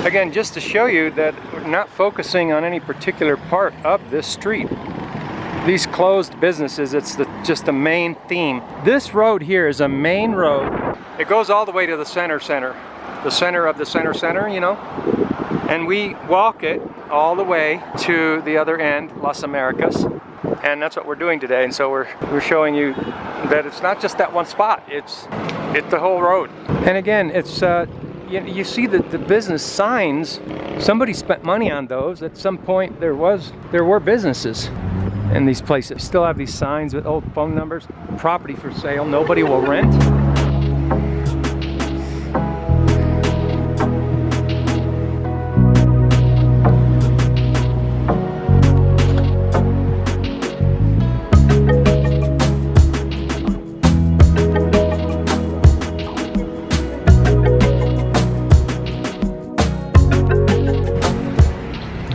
Again, just to show you that we're not focusing on any particular part of this street. These closed businesses, it's just the main theme. This road here is a main road. It goes all the way to the center of the center, you know? And we walk it all the way to the other end, Las Americas. And that's what we're doing today. And so we're showing you that it's not just that one spot, it's the whole road. And again, it's you see the business signs. Somebody spent money on those. At some point there were businesses in these places. Still have these signs with old phone numbers. Property for sale, nobody will rent.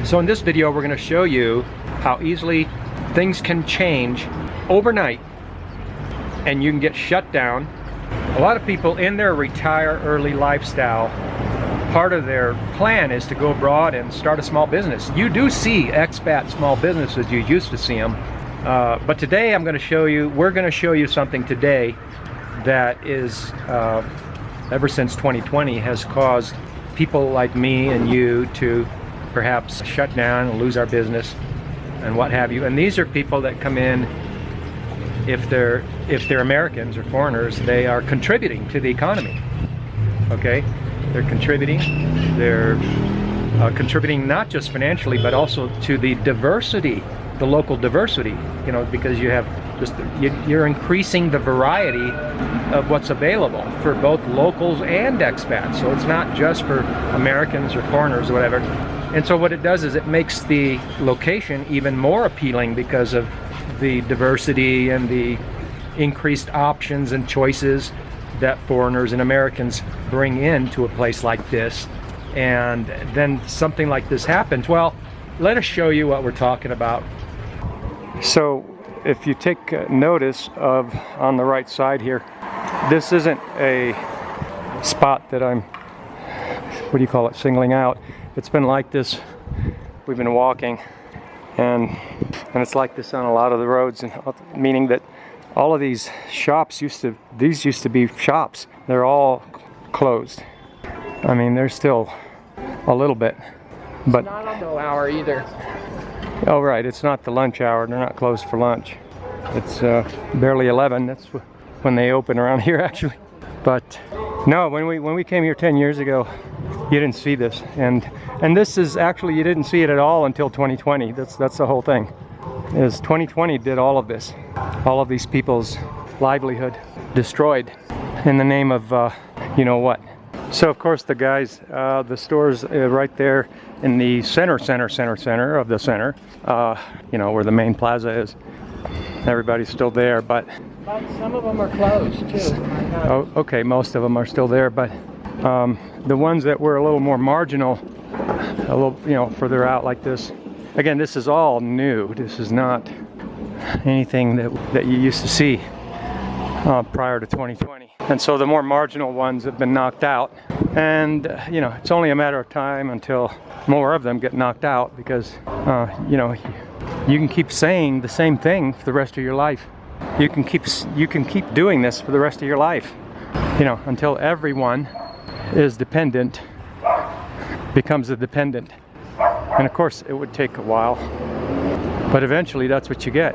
So in this video, we're going to show you how easily things can change overnight and you can get shut down. A lot of people in their retire early lifestyle, part of their plan is to go abroad and start a small business. You do see expat small businesses, you used to see them. But today we're going to show you something today that is, ever since 2020, has caused people like me and you to perhaps shut down and lose our business and what have you. And these are people that come in, if they're Americans or foreigners, they are contributing to the economy. Okay, they're contributing not just financially but also to the diversity, the local diversity, you know, because you have you're increasing the variety of what's available for both locals and expats. So it's not just for Americans or foreigners or whatever. And so what it does is it makes the location even more appealing because of the diversity and the increased options and choices that foreigners and Americans bring into a place like this. And then something like this happens. Well, let us show you what we're talking about. So if you take notice of on the right side here, this isn't a spot that I'm, what do you call it, singling out. It's been like this, we've been walking, and it's like this on a lot of the roads, and meaning that all of these shops used to be shops. They're all closed. I mean, there's still a little bit, but it's not on the hour either. Oh right, it's not the lunch hour. They're not closed for lunch. It's barely 11. That's when they open around here, actually. But no, when we came here 10 years ago, you didn't see this, and this is actually, you didn't see it at all until 2020. That's the whole thing. Is 2020 did all of this, all of these people's livelihood destroyed in the name of you know what. So of course the guys, the stores right there in the center of the center, you know, where the main plaza is. Everybody's still there, but some of them are closed too. Oh, okay, most of them are still there, but the ones that were a little more marginal, a little, you know, further out like this. Again, this is all new. This is not anything that you used to see prior to 2020. And so the more marginal ones have been knocked out. And, you know, it's only a matter of time until more of them get knocked out, because, you know, you can keep saying the same thing for the rest of your life. You can keep doing this for the rest of your life, you know, until everyone is dependent, becomes a dependent. And of course it would take a while, but eventually that's what you get.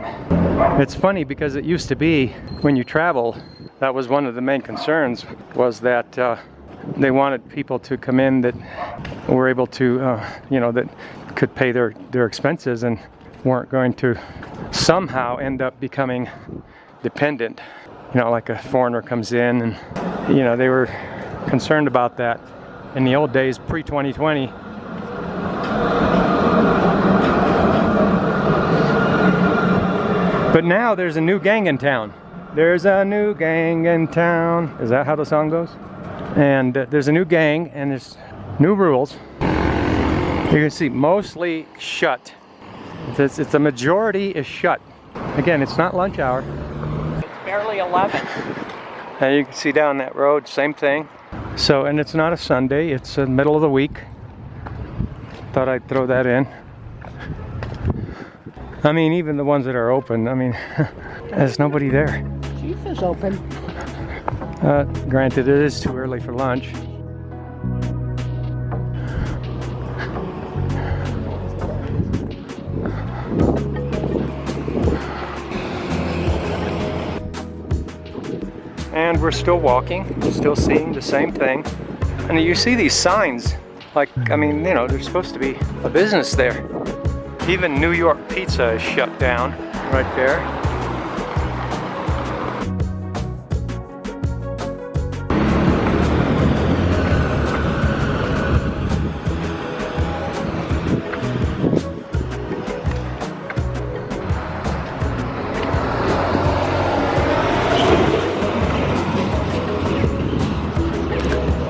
It's funny because it used to be when you travel, that was one of the main concerns, was that they wanted people to come in that were able to, you know, that could pay their expenses and weren't going to somehow end up becoming dependent. You know, like a foreigner comes in, and, you know, they were concerned about that in the old days, pre-2020. But now there's a new gang in town. There's a new gang in town. Is that how the song goes? And there's a new gang, and there's new rules. You can see mostly shut. It's the majority is shut. Again, it's not lunch hour. It's barely 11. And you can see down that road, same thing. So, and it's not a Sunday, it's the middle of the week. thought I'd throw that in. I mean, even the ones that are open, I mean, there's nobody there. Chief is open. Granted, it is too early for lunch. And we're still walking, still seeing the same thing. And you see these signs, like, I mean, you know, there's supposed to be a business there. Even New York Pizza is shut down right there.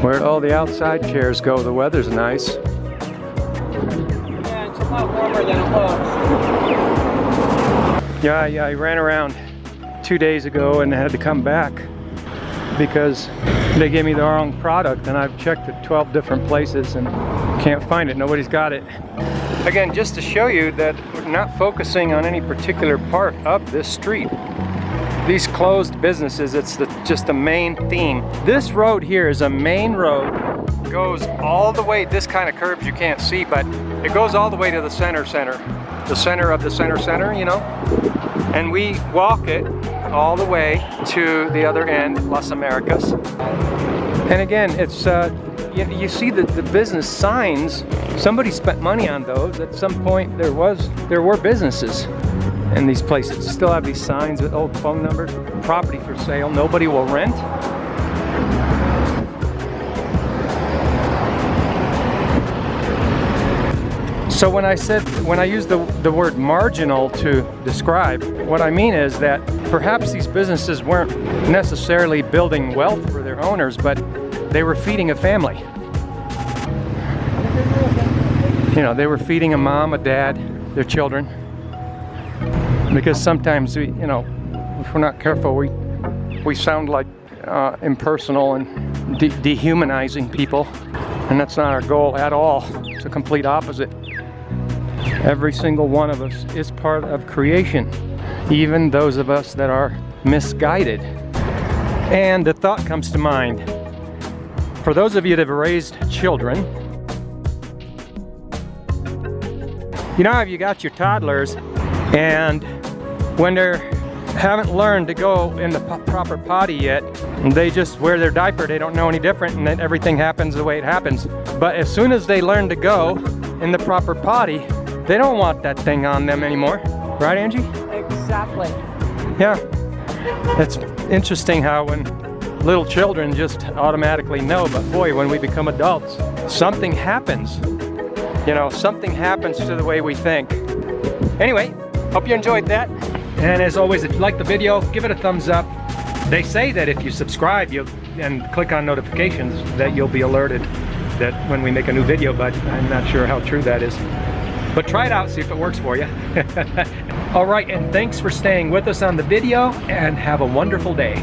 Where'd all the outside chairs go? The weather's nice. Yeah, it's a lot warmer than it looks. Yeah, I ran around 2 days ago and had to come back because they gave me the wrong product, and I've checked at 12 different places and can't find it. Nobody's got it. Again, just to show you that we're not focusing on any particular part of this street. These closed businesses, it's just a main theme. This road here is a main road. Goes all the way, this kind of curves you can't see, but it goes all the way to the center. The center of the center, you know? And we walk it all the way to the other end, Las Americas. And again, it's, you see the business signs. Somebody spent money on those. At some point there were businesses in these places. Still have these signs with old phone numbers, property for sale, nobody will rent. So when I use the word marginal to describe, what I mean is that perhaps these businesses weren't necessarily building wealth for their owners, but they were feeding a family. You know, they were feeding a mom, a dad, their children. Because sometimes we, you know, if we're not careful, we sound like impersonal and dehumanizing people, and that's not our goal at all. It's a complete opposite. Every single one of us is part of creation, even those of us that are misguided. And the thought comes to mind, for those of you that have raised children, you know how you got your toddlers, and when they haven't learned to go in the proper potty yet, they just wear their diaper, they don't know any different, and then everything happens the way it happens. But as soon as they learn to go in the proper potty, they don't want that thing on them anymore. Right, Angie? Exactly. Yeah. It's interesting how when little children just automatically know, but boy, when we become adults, something happens. You know, something happens to the way we think. Anyway, hope you enjoyed that. And as always, if you like the video, give it a thumbs up. They say that if you subscribe and click on notifications, that you'll be alerted that when we make a new video, but I'm not sure how true that is. But try it out, see if it works for you. All right, and thanks for staying with us on the video, and have a wonderful day.